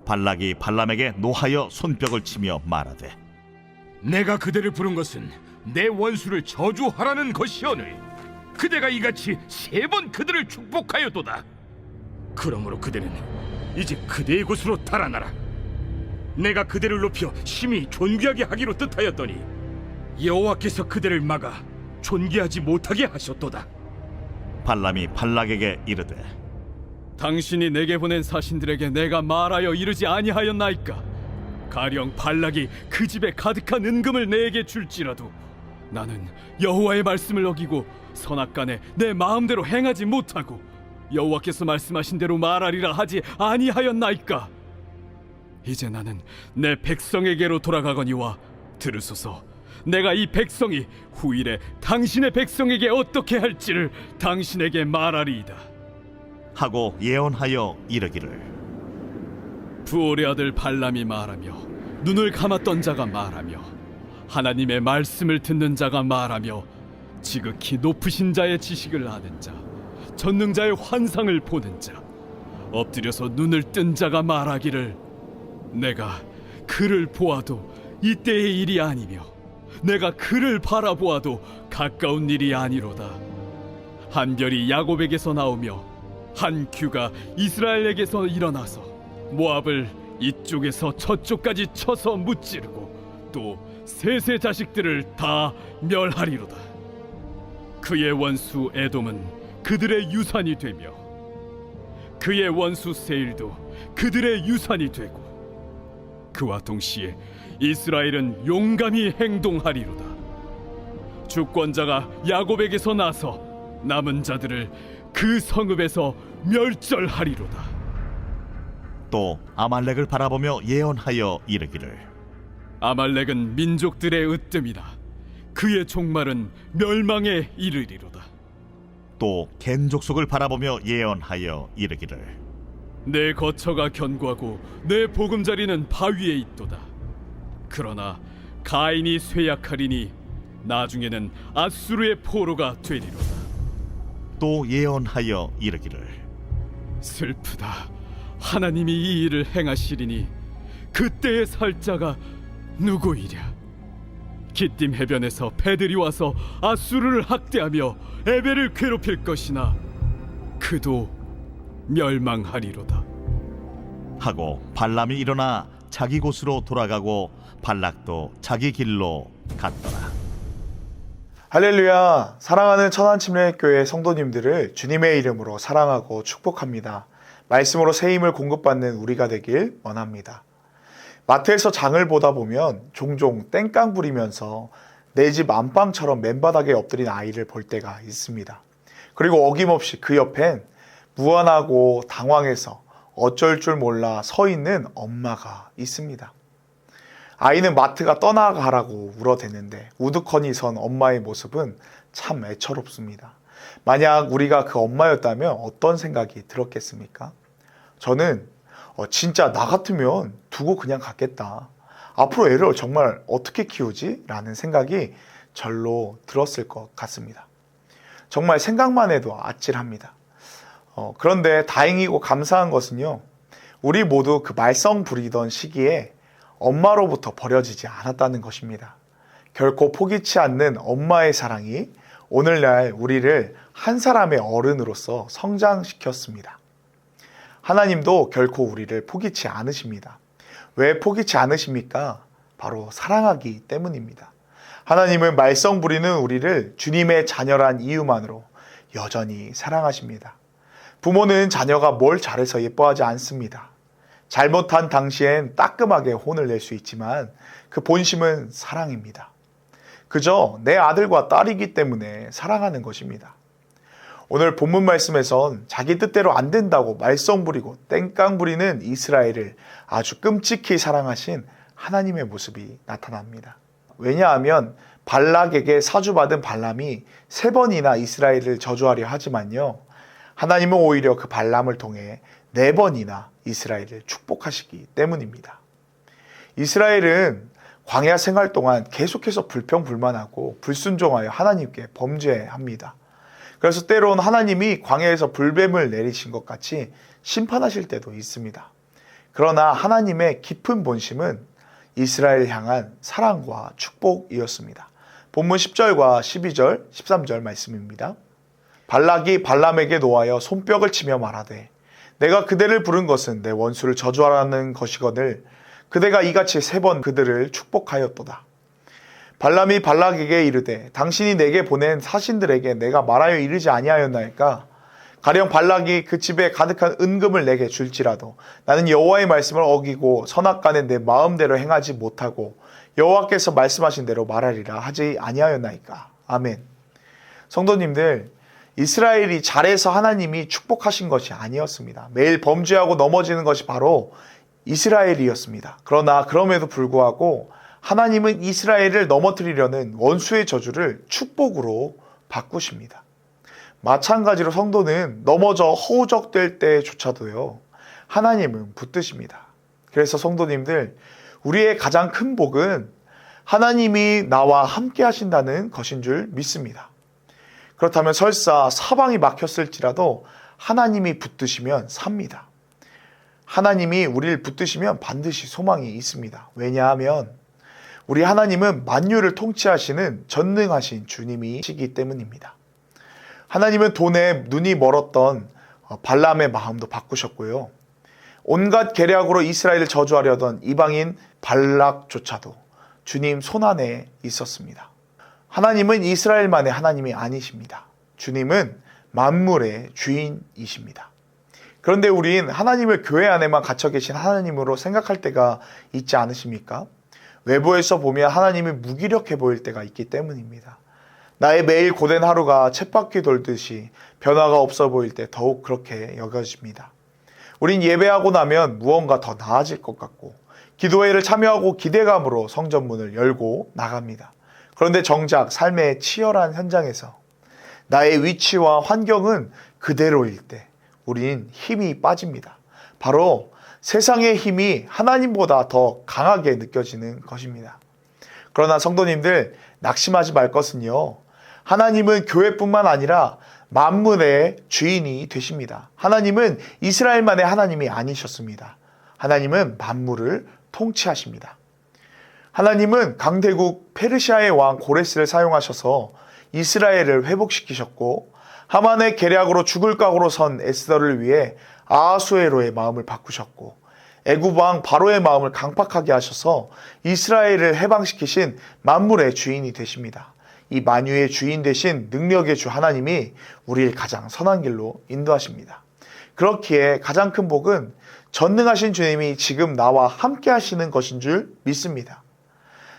발락이 발람에게 노하여 손뼉을 치며 말하되 내가 그대를 부른 것은 내 원수를 저주하라는 것이오늘 그대가 이같이 3번 그들을 축복하였도다. 그러므로 그대는 이제 그대의 곳으로 달아나라. 내가 그대를 높여 심히 존귀하게 하기로 뜻하였더니 여호와께서 그대를 막아 존귀하지 못하게 하셨도다. 발람이 발락에게 이르되 당신이 내게 보낸 사신들에게 내가 말하여 이르지 아니하였나이까? 가령 발락이 그 집에 가득한 은금을 내게 줄지라도 나는 여호와의 말씀을 어기고 선악간에 내 마음대로 행하지 못하고 여호와께서 말씀하신 대로 말하리라 하지 아니하였나이까? 이제 나는 내 백성에게로 돌아가거니와 들으소서. 내가 이 백성이 후일에 당신의 백성에게 어떻게 할지를 당신에게 말하리이다. 하고 예언하여 이르기를 부올의 아들 발람이 말하며 눈을 감았던 자가 말하며 하나님의 말씀을 듣는 자가 말하며 지극히 높으신 자의 지식을 아는 자 전능자의 환상을 보는 자 엎드려서 눈을 뜬 자가 말하기를 내가 그를 보아도 이때의 일이 아니며 내가 그를 바라보아도 가까운 일이 아니로다. 한 별이 야곱에게서 나오며 한 규가 이스라엘에게서 일어나서 모압을 이쪽에서 저쪽까지 쳐서 무찌르고 또 셋의 자식들을 다 멸하리로다. 그의 원수 에돔은 그들의 유산이 되며 그의 원수 세일도 그들의 유산이 되고 그와 동시에 이스라엘은 용감히 행동하리로다. 주권자가 야곱에게서 나서 남은 자들을 그 성읍에서 멸절하리로다. 또 아말렉을 바라보며 예언하여 이르기를 아말렉은 민족들의 으뜸이나 그의 종말은 멸망에 이르리로다. 또 겐 족속을 바라보며 예언하여 이르기를 내 거처가 견고하고 내 보금자리는 바위에 있도다. 그러나 가인이 쇠약하리니 나중에는 아수르의 포로가 되리로다. 또 예언하여 이르기를 슬프다. 하나님이 이 일을 행하시리니 그때의 살자가 누구이랴? 기띔 해변에서 배들이 와서 아수르를 학대하며 에벨을 괴롭힐 것이나 그도 멸망하리로다. 하고 발람이 일어나 자기 곳으로 돌아가고 발락도 자기 길로 갔더라. 할렐루야. 사랑하는 천안침례교회 성도님들을 주님의 이름으로 사랑하고 축복합니다. 말씀으로 새 힘을 공급받는 우리가 되길 원합니다. 마트에서 장을 보다 보면 종종 땡깡 부리면서 내 집 안방처럼 맨바닥에 엎드린 아이를 볼 때가 있습니다. 그리고 어김없이 그 옆엔 무안하고 당황해서 어쩔 줄 몰라 서 있는 엄마가 있습니다. 아이는 마트가 떠나가라고 울어대는데 우두커니 선 엄마의 모습은 참 애처롭습니다. 만약 우리가 그 엄마였다면 어떤 생각이 들었겠습니까? 저는 진짜 나 같으면 두고 그냥 갔겠다. 앞으로 애를 정말 어떻게 키우지? 라는 생각이 절로 들었을 것 같습니다. 정말 생각만 해도 아찔합니다. 그런데 다행이고 감사한 것은요, 우리 모두 그 말썽 부리던 시기에 엄마로부터 버려지지 않았다는 것입니다. 결코 포기치 않는 엄마의 사랑이 오늘날 우리를 한 사람의 어른으로서 성장시켰습니다. 하나님도 결코 우리를 포기치 않으십니다. 왜 포기치 않으십니까? 바로 사랑하기 때문입니다. 하나님은 말썽 부리는 우리를 주님의 자녀란 이유만으로 여전히 사랑하십니다. 부모는 자녀가 뭘 잘해서 예뻐하지 않습니다. 잘못한 당시엔 따끔하게 혼을 낼 수 있지만 그 본심은 사랑입니다. 그저 내 아들과 딸이기 때문에 사랑하는 것입니다. 오늘 본문 말씀에선 자기 뜻대로 안 된다고 말썽 부리고 땡깡 부리는 이스라엘을 아주 끔찍히 사랑하신 하나님의 모습이 나타납니다. 왜냐하면 발락에게 사주받은 발람이 3번이나 이스라엘을 저주하려 하지만요, 하나님은 오히려 그 발람을 통해 4번이나 이스라엘을 축복하시기 때문입니다. 이스라엘은 광야 생활 동안 계속해서 불평불만하고 불순종하여 하나님께 범죄합니다. 그래서 때론 하나님이 광야에서 불뱀을 내리신 것 같이 심판하실 때도 있습니다. 그러나 하나님의 깊은 본심은 이스라엘을 향한 사랑과 축복이었습니다. 본문 10절과 12절, 13절 말씀입니다. 발락이 발람에게 노하여 손뼉을 치며 말하되 내가 그대를 부른 것은 내 원수를 저주하라는 것이거늘 그대가 이같이 3번 그들을 축복하였도다. 발람이 발락에게 이르되 당신이 내게 보낸 사신들에게 내가 말하여 이르지 아니하였나이까 가령 발락이 그 집에 가득한 은금을 내게 줄지라도 나는 여호와의 말씀을 어기고 선악간에 내 마음대로 행하지 못하고 여호와께서 말씀하신 대로 말하리라 하지 아니하였나이까. 아멘. 성도님들, 이스라엘이 잘해서 하나님이 축복하신 것이 아니었습니다. 매일 범죄하고 넘어지는 것이 바로 이스라엘이었습니다. 그러나 그럼에도 불구하고 하나님은 이스라엘을 넘어뜨리려는 원수의 저주를 축복으로 바꾸십니다. 마찬가지로 성도는 넘어져 허우적될 때조차도요, 하나님은 붙드십니다. 그래서 성도님들, 우리의 가장 큰 복은 하나님이 나와 함께 하신다는 것인 줄 믿습니다. 그렇다면 설사 사방이 막혔을지라도 하나님이 붙드시면 삽니다. 하나님이 우리를 붙드시면 반드시 소망이 있습니다. 왜냐하면 우리 하나님은 만유를 통치하시는 전능하신 주님이시기 때문입니다. 하나님은 돈에 눈이 멀었던 발람의 마음도 바꾸셨고요. 온갖 계략으로 이스라엘을 저주하려던 이방인 발락조차도 주님 손안에 있었습니다. 하나님은 이스라엘만의 하나님이 아니십니다. 주님은 만물의 주인이십니다. 그런데 우린 하나님을 교회 안에만 갇혀 계신 하나님으로 생각할 때가 있지 않으십니까? 외부에서 보면 하나님이 무기력해 보일 때가 있기 때문입니다. 나의 매일 고된 하루가 쳇바퀴 돌듯이 변화가 없어 보일 때 더욱 그렇게 여겨집니다. 우린 예배하고 나면 무언가 더 나아질 것 같고 기도회를 참여하고 기대감으로 성전문을 열고 나갑니다. 그런데 정작 삶의 치열한 현장에서 나의 위치와 환경은 그대로일 때 우린 힘이 빠집니다. 바로 세상의 힘이 하나님보다 더 강하게 느껴지는 것입니다. 그러나 성도님들, 낙심하지 말 것은요, 하나님은 교회뿐만 아니라 만물의 주인이 되십니다. 하나님은 이스라엘만의 하나님이 아니셨습니다. 하나님은 만물을 통치하십니다. 하나님은 강대국 페르시아의 왕 고레스를 사용하셔서 이스라엘을 회복시키셨고, 하만의 계략으로 죽을 각오로 선 에스더를 위해 아하수에로의 마음을 바꾸셨고, 애굽 왕 바로의 마음을 강팍하게 하셔서 이스라엘을 해방시키신 만물의 주인이 되십니다. 이 만유의 주인 되신 능력의 주 하나님이 우리를 가장 선한 길로 인도하십니다. 그렇기에 가장 큰 복은 전능하신 주님이 지금 나와 함께 하시는 것인 줄 믿습니다.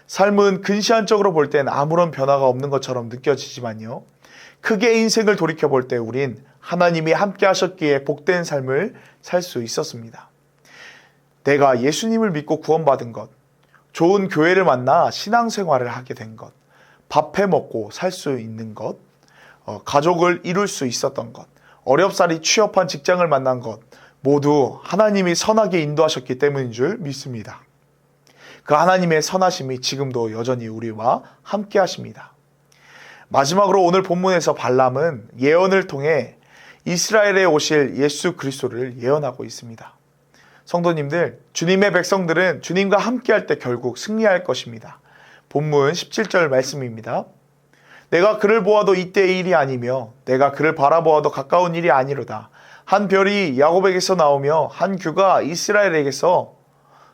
삶은 근시안적으로 볼 땐 아무런 변화가 없는 것처럼 느껴지지만요, 크게 인생을 돌이켜볼 때 우린 하나님이 함께 하셨기에 복된 삶을 살 수 있었습니다. 내가 예수님을 믿고 구원받은 것, 좋은 교회를 만나 신앙생활을 하게 된 것, 밥해 먹고 살 수 있는 것, 가족을 이룰 수 있었던 것, 어렵사리 취업한 직장을 만난 것, 모두 하나님이 선하게 인도하셨기 때문인 줄 믿습니다. 그 하나님의 선하심이 지금도 여전히 우리와 함께 하십니다. 마지막으로 오늘 본문에서 발람은 예언을 통해 이스라엘에 오실 예수 그리스도를 예언하고 있습니다. 성도님들, 주님의 백성들은 주님과 함께 할 때 결국 승리할 것입니다. 본문 17절 말씀입니다. 내가 그를 보아도 이때의 일이 아니며 내가 그를 바라보아도 가까운 일이 아니로다. 한 별이 야곱에게서 나오며 한 규가 이스라엘에게서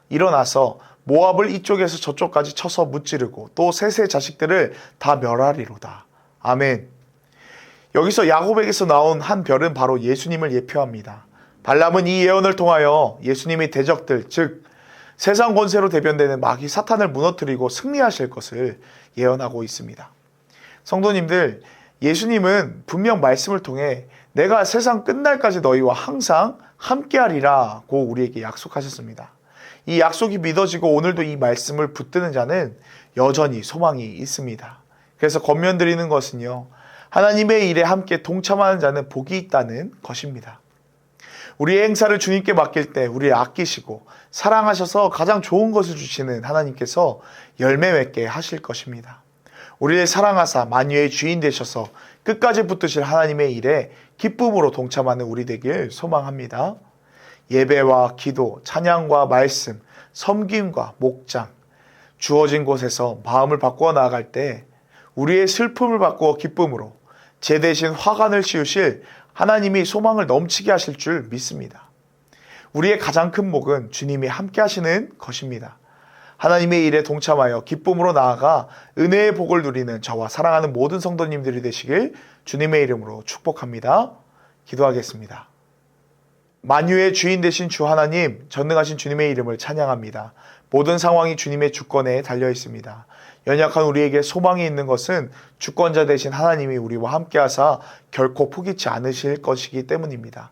일어나서 모압을 이쪽에서 저쪽까지 쳐서 무찌르고 또 셋의 자식들을 다 멸하리로다. 아멘. 여기서 야곱에게서 나온 한 별은 바로 예수님을 예표합니다. 발람은 이 예언을 통하여 예수님이 대적들, 즉 세상 권세로 대변되는 마귀 사탄을 무너뜨리고 승리하실 것을 예언하고 있습니다. 성도님들, 예수님은 분명 말씀을 통해 내가 세상 끝날까지 너희와 항상 함께하리라고 우리에게 약속하셨습니다. 이 약속이 믿어지고 오늘도 이 말씀을 붙드는 자는 여전히 소망이 있습니다. 그래서 권면드리는 것은요, 하나님의 일에 함께 동참하는 자는 복이 있다는 것입니다. 우리의 행사를 주님께 맡길 때 우리를 아끼시고 사랑하셔서 가장 좋은 것을 주시는 하나님께서 열매 맺게 하실 것입니다. 우리를 사랑하사 만유의 주인 되셔서 끝까지 붙드실 하나님의 일에 기쁨으로 동참하는 우리 되길 소망합니다. 예배와 기도, 찬양과 말씀, 섬김과 목장, 주어진 곳에서 마음을 바꾸어 나아갈 때 우리의 슬픔을 바꾸어 기쁨으로 제 대신 화관을 씌우실 하나님이 소망을 넘치게 하실 줄 믿습니다. 우리의 가장 큰 목은 주님이 함께 하시는 것입니다. 하나님의 일에 동참하여 기쁨으로 나아가 은혜의 복을 누리는 저와 사랑하는 모든 성도님들이 되시길 주님의 이름으로 축복합니다. 기도하겠습니다. 만유의 주인 되신 주 하나님, 전능하신 주님의 이름을 찬양합니다. 모든 상황이 주님의 주권에 달려 있습니다. 연약한 우리에게 소망이 있는 것은 주권자 되신 하나님이 우리와 함께하사 결코 포기치 않으실 것이기 때문입니다.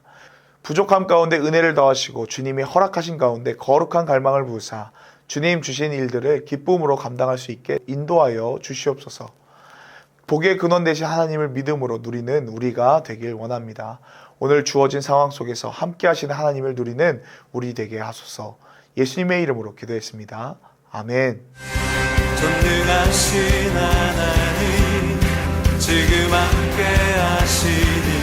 부족함 가운데 은혜를 더하시고 주님이 허락하신 가운데 거룩한 갈망을 부으사 주님 주신 일들을 기쁨으로 감당할 수 있게 인도하여 주시옵소서. 복의 근원 되신 하나님을 믿음으로 누리는 우리가 되길 원합니다. 오늘 주어진 상황 속에서 함께 하시는 하나님을 누리는 우리 되게 하소서. 예수님의 이름으로 기도했습니다. 아멘. 전능하신 하나님 지금 함께 하시니